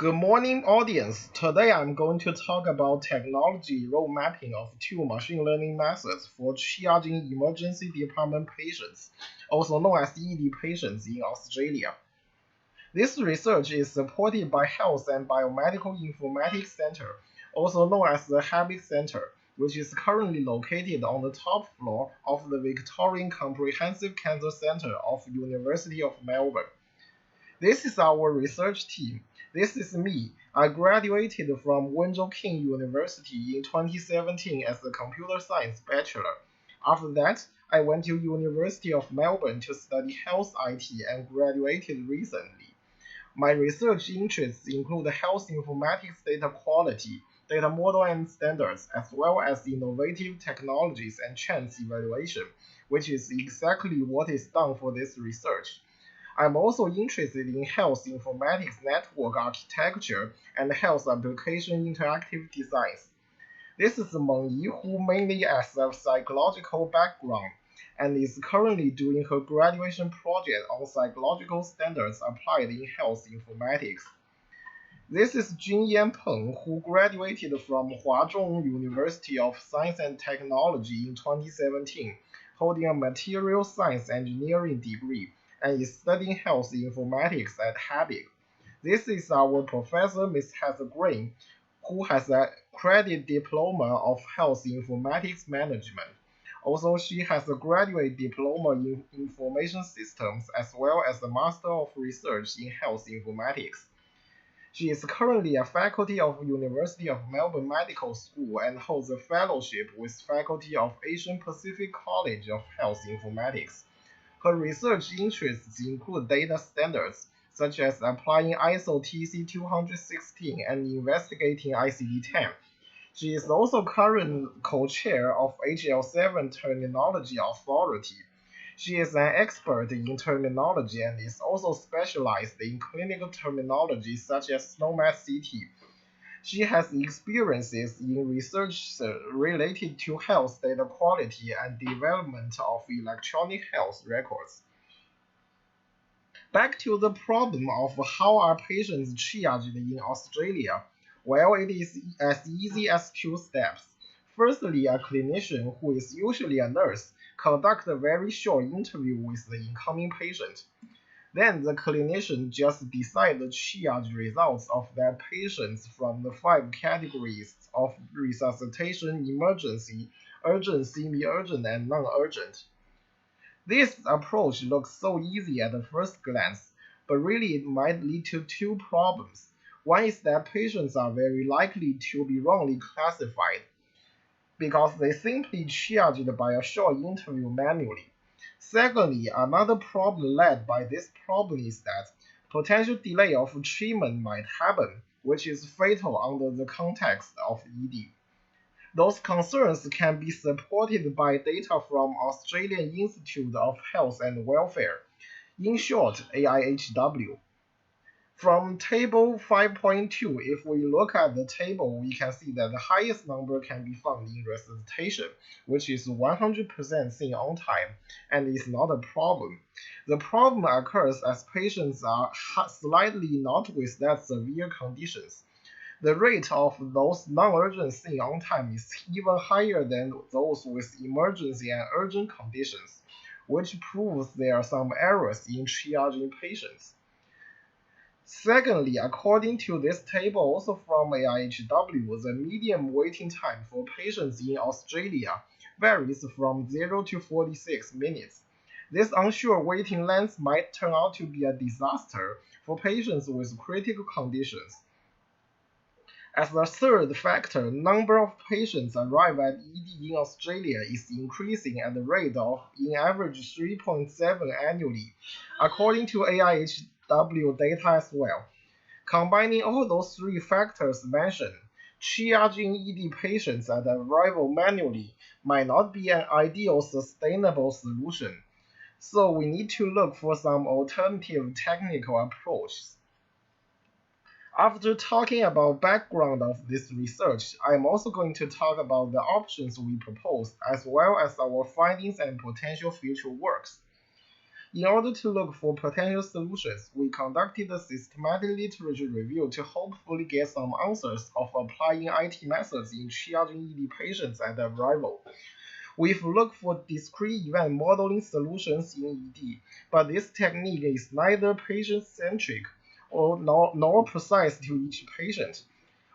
Good morning, audience. Today I'm going to talk about technology role mapping of two machine learning methods for triaging emergency department patients, also known as ED patients in Australia. This research is supported by Health and Biomedical Informatics Center, also known as the Habit Center, which is currently located on the top floor of the Victorian Comprehensive Cancer Center of University of Melbourne. This is our research team. This is me. I graduated from Wenzhou King University in 2017 as a computer science bachelor. After that, I went to University of Melbourne to study health IT and graduated recently. My research interests include health informatics data quality, data model and standards, as well as innovative technologies and trends evaluation, which is exactly what is done for this research. I'm also interested in health informatics network architecture and health application interactive designs. This is Meng Yi, who mainly has a psychological background and is currently doing her graduation project on psychological standards applied in health informatics. This is Junyan Peng, who graduated from Huazhong University of Science and Technology in 2017, holding a material science engineering degree and is studying health informatics at Habit. This is our professor, Ms. Heather Green, who has a credit diploma of health informatics management. Also, she has a graduate diploma in information systems as well as a master of research in health informatics. She is currently a faculty of University of Melbourne Medical School and holds a fellowship with faculty of Asian Pacific College of Health Informatics. Her research interests include data standards, such as applying ISO TC216 and investigating ICD-10. She is also current co-chair of HL7 Terminology Authority. She is an expert in terminology and is also specialized in clinical terminology such as SNOMED CT. She has experiences in research related to health data quality and development of electronic health records. Back to the problem of how are patients triaged in Australia. Well, it is as easy as two steps. Firstly, a clinician, who is usually a nurse, conducts a very short interview with the incoming patient. Then the clinician just decides the triage results of their patients from the 5 categories of resuscitation, emergency, urgent, semi-urgent, and non-urgent. This approach looks so easy at the first glance, but really it might lead to two problems. One is that patients are very likely to be wrongly classified because they simply triaged by a short interview manually. Secondly, another problem led by this problem is that potential delay of treatment might happen, which is fatal under the context of ED. Those concerns can be supported by data from Australian Institute of Health and Welfare, in short AIHW. From table 5.2, if we look at the table, we can see that the highest number can be found in resuscitation, which is 100% seen on time, and is not a problem. The problem occurs as patients are slightly not with that severe conditions. The rate of those non-urgent seen on time is even higher than those with emergency and urgent conditions, which proves there are some errors in triaging patients. Secondly, according to this table, also from AIHW, the median waiting time for patients in Australia varies from 0 to 46 minutes. This unsure waiting length might turn out to be a disaster for patients with critical conditions. As a third factor, number of patients arrive at ED in Australia is increasing at the rate of, in average, 3.7 annually, according to AIHW data as well. Combining all those three factors mentioned, triaging ED patients at arrival manually might not be an ideal sustainable solution, so we need to look for some alternative technical approaches. After talking about background of this research, I am also going to talk about the options we proposed as well as our findings and potential future works. In order to look for potential solutions, we conducted a systematic literature review to hopefully get some answers of applying IT methods in triaging ED patients at arrival. We've looked for discrete event modeling solutions in ED, but this technique is neither patient-centric nor precise to each patient.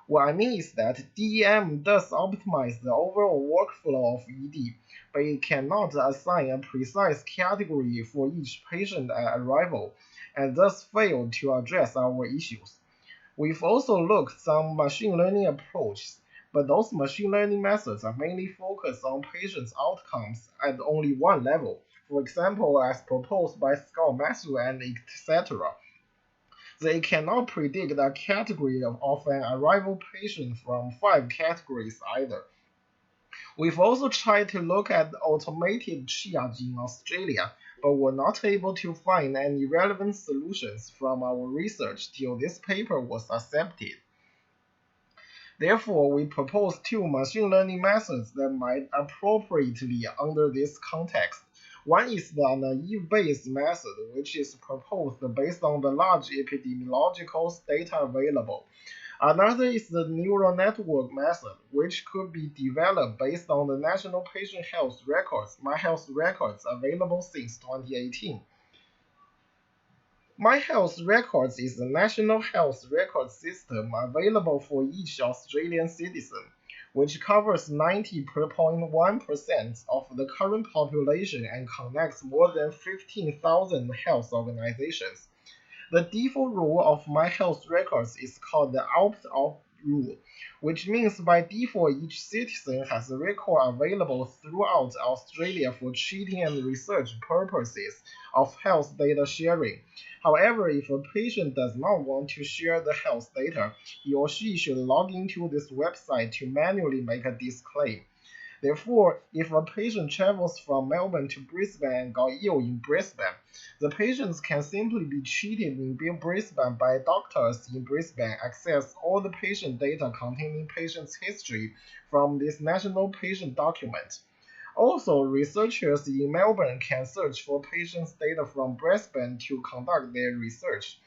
What I mean is that DEM does optimize the overall workflow of ED, but it cannot assign a precise category for each patient at arrival, and thus failed to address our issues. We've also looked some machine learning approaches, but those machine learning methods are mainly focused on patients' outcomes at only one level, for example, as proposed by Scott Matthew and etc. They cannot predict a category of an arrival patient from 5 categories either. We've also tried to look at automated triage in Australia, but were not able to find any relevant solutions from our research till this paper was accepted. Therefore, we propose 2 machine learning methods that might appropriately under this context. One is the Naïve Bayes method, which is proposed based on the large epidemiological data available. Another is the neural network method, which could be developed based on the National Patient Health Records, MyHealth records available since 2018. MyHealth Records is a national health record system available for each Australian citizen, which covers 90.1% of the current population and connects more than 15,000 health organizations. The default rule of MyHealth Records is called the opt-out rule, which means by default each citizen has a record available throughout Australia for treating and research purposes of health data sharing. However, if a patient does not want to share the health data, he or she should log into this website to manually make a disclaim. Therefore, if a patient travels from Melbourne to Brisbane and got ill in Brisbane, the patients can simply be treated in Brisbane by doctors in Brisbane, access all the patient data containing patient's history from this national patient document. Also, researchers in Melbourne can search for patients' data from Brisbane to conduct their research.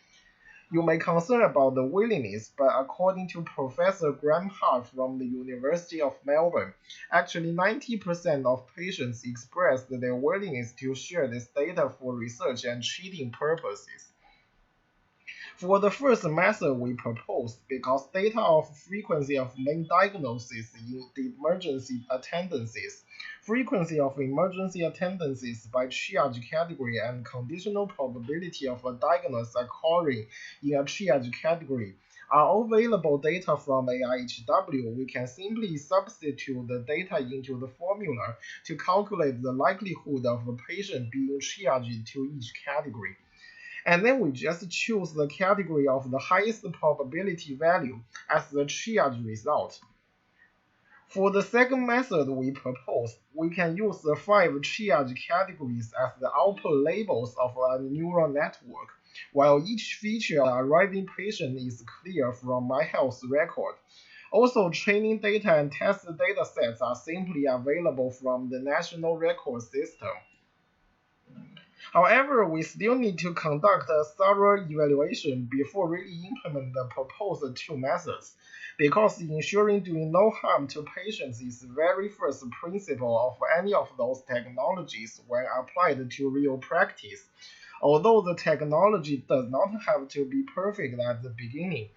You may concern about the willingness, but according to Professor Graham Hart from the University of Melbourne, actually 90% of patients expressed their willingness to share this data for research and treating purposes. For the first method we proposed, because data of frequency of main diagnosis in the emergency attendances, frequency of emergency attendances by triage category, and conditional probability of a diagnosis occurring in a triage category are all available data from AIHW, we can simply substitute the data into the formula to calculate the likelihood of a patient being triaged to each category. And then we just choose the category of the highest probability value as the triage result. For the second method we propose, we can use the 5 triage categories as the output labels of a neural network, while each feature of the arriving patient is clear from MyHealth record. Also, training data and test data sets are simply available from the national record system. However, we still need to conduct a thorough evaluation before really implement the proposed 2 methods, because ensuring doing no harm to patients is the very first principle of any of those technologies when applied to real practice, although the technology does not have to be perfect at the beginning.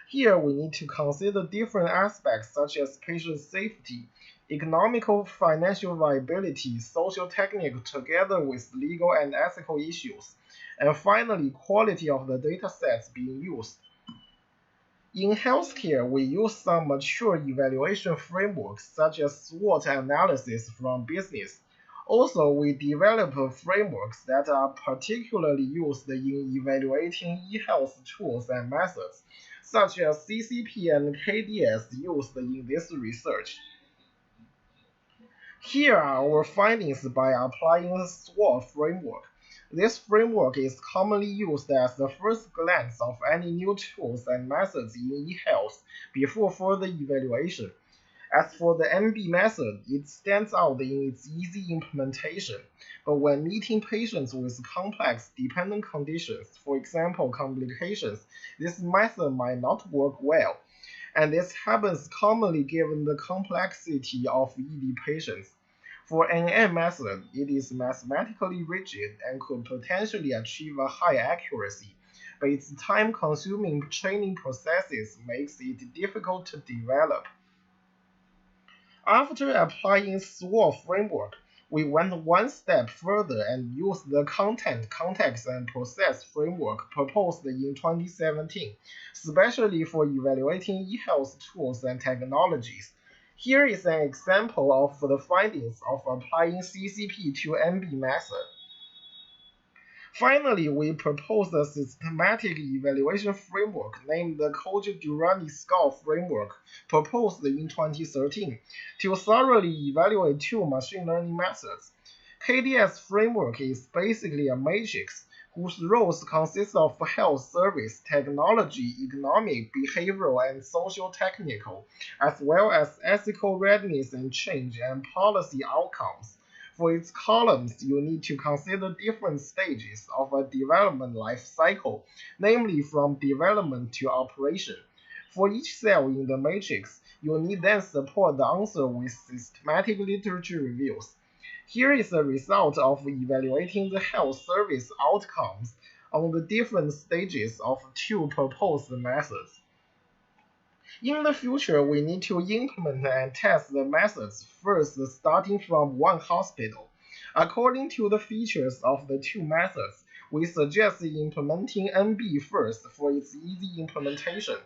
Here we need to consider different aspects such as patient safety, economical financial viability, social technique together with legal and ethical issues, and finally quality of the data sets being used. In healthcare, we use some mature evaluation frameworks such as SWOT analysis from business. Also, we develop frameworks that are particularly used in evaluating e-health tools and methods, such as CCP and KDS used in this research. Here are our findings by applying the SWOT framework. This framework is commonly used as the first glance of any new tools and methods in e-health before further evaluation. As for the MB method, it stands out in its easy implementation, but when meeting patients with complex dependent conditions, for example complications, this method might not work well, and this happens commonly given the complexity of ED patients. For NM method, it is mathematically rigid and could potentially achieve a high accuracy, but its time-consuming training processes makes it difficult to develop. After applying SWOT framework, we went one step further and used the content, context, and process framework proposed in 2017, especially for evaluating e-health tools and technologies. Here is an example of the findings of applying CCP to MB method. Finally, we proposed a systematic evaluation framework named the Khoja Durrani score framework, proposed in 2013, to thoroughly evaluate two machine learning methods. KDS framework is basically a matrix whose roles consist of health service, technology, economic, behavioral, and social technical, as well as ethical readiness and change and policy outcomes. For its columns, you need to consider different stages of a development life cycle, namely from development to operation. For each cell in the matrix, you need then support the answer with systematic literature reviews. Here is a result of evaluating the health service outcomes on the different stages of two proposed methods. In the future, we need to implement and test the methods first starting from one hospital. According to the features of the two methods, we suggest implementing NB first for its easy implementation,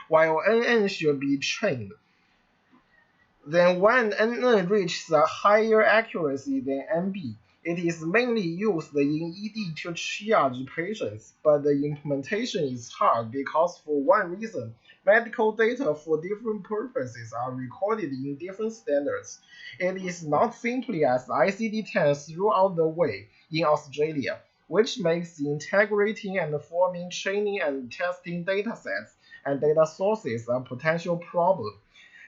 while NN should be trained. Then when NN reaches a higher accuracy than NB, it is mainly used in ED to triage patients, but the implementation is hard because for one reason, medical data for different purposes are recorded in different standards. It is not simply as ICD-10 throughout the way in Australia, which makes integrating and forming training and testing datasets and data sources a potential problem.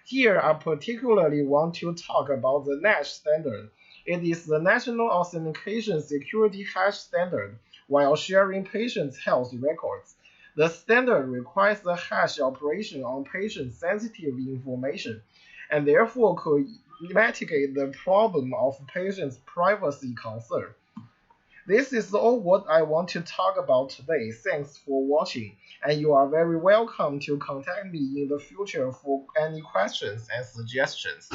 Here, I particularly want to talk about the NASH standard. It is the National Authentication Security Hash standard while sharing patients' health records. The standard requires a hash operation on patient-sensitive information, and therefore could mitigate the problem of patients' privacy concern. This is all what I want to talk about today. Thanks for watching, and you are very welcome to contact me in the future for any questions and suggestions.